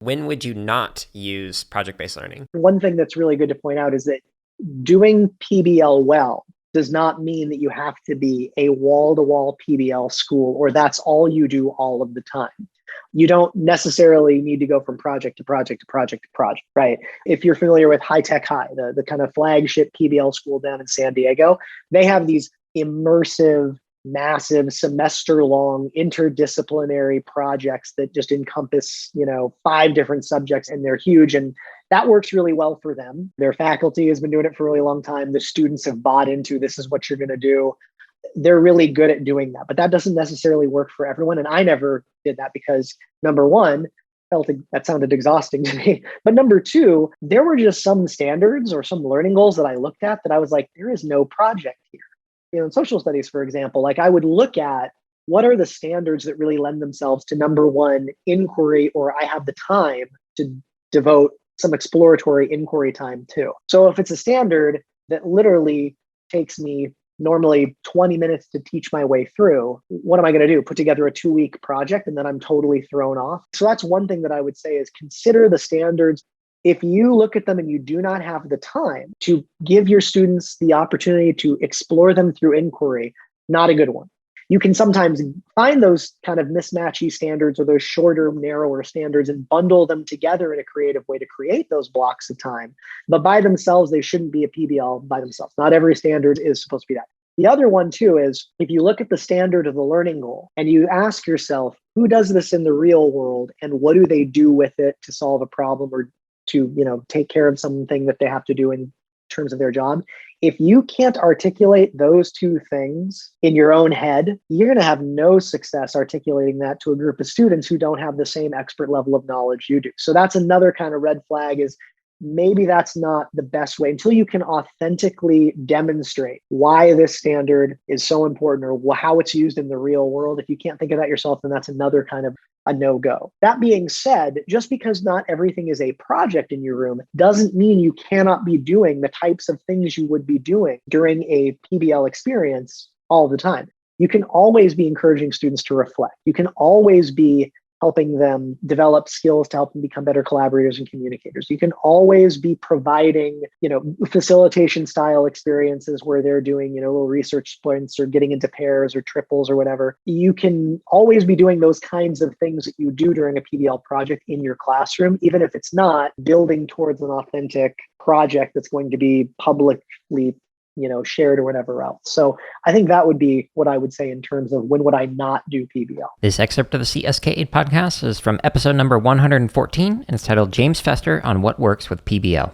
When would you not use project-based learning? One thing that's really good to point out is that doing PBL well does not mean that you have to be a wall-to-wall PBL school or that's all you do all of the time. You don't necessarily need to go from project to project to project to project, right? If you're familiar with High Tech High, the kind of flagship PBL school down in San Diego, they have these immersive, massive, semester-long interdisciplinary projects that just encompass, 5 different subjects, and they're huge. And that works really well for them. Their faculty has been doing it for a really long time. The students have bought into this is what you're going to do. They're really good at doing that, but that doesn't necessarily work for everyone. And I never did that because number one, felt that sounded exhausting to me. But number two, there were just some standards or some learning goals that I looked at that I was like, there is no project here. In social studies, for example, like I would look at what are the standards that really lend themselves to number one, inquiry, or I have the time to devote some exploratory inquiry time to. So if it's a standard that literally takes me normally 20 minutes to teach my way through, what am I going to do? Put together a 2-week project and then I'm totally thrown off. So that's one thing that I would say is consider the standards. If you look at them and you do not have the time to give your students the opportunity to explore them through inquiry, not a good one. You can sometimes find those kind of mismatchy standards or those shorter, narrower standards and bundle them together in a creative way to create those blocks of time. But by themselves, they shouldn't be a PBL by themselves. Not every standard is supposed to be that. The other one too is if you look at the standard of the learning goal and you ask yourself, who does this in the real world and what do they do with it to solve a problem or to, take care of something that they have to do in terms of their job? If you can't articulate those two things in your own head, you're going to have no success articulating that to a group of students who don't have the same expert level of knowledge you do. So that's another kind of red flag is maybe that's not the best way until you can authentically demonstrate why this standard is so important or how it's used in the real world. If you can't think of that yourself, then that's another kind of a no-go. That being said, just because not everything is a project in your room doesn't mean you cannot be doing the types of things you would be doing during a PBL experience all the time. You can always be encouraging students to reflect. You can always be helping them develop skills to help them become better collaborators and communicators. You can always be providing, facilitation style experiences where they're doing, little research sprints or getting into pairs or triples or whatever. You can always be doing those kinds of things that you do during a PBL project in your classroom, even if it's not building towards an authentic project that's going to be publicly shared or whatever else. So I think that would be what I would say in terms of when would I not do PBL. This excerpt of the CSK8 podcast is from episode number 114, and it's titled James Fester on What Works with PBL.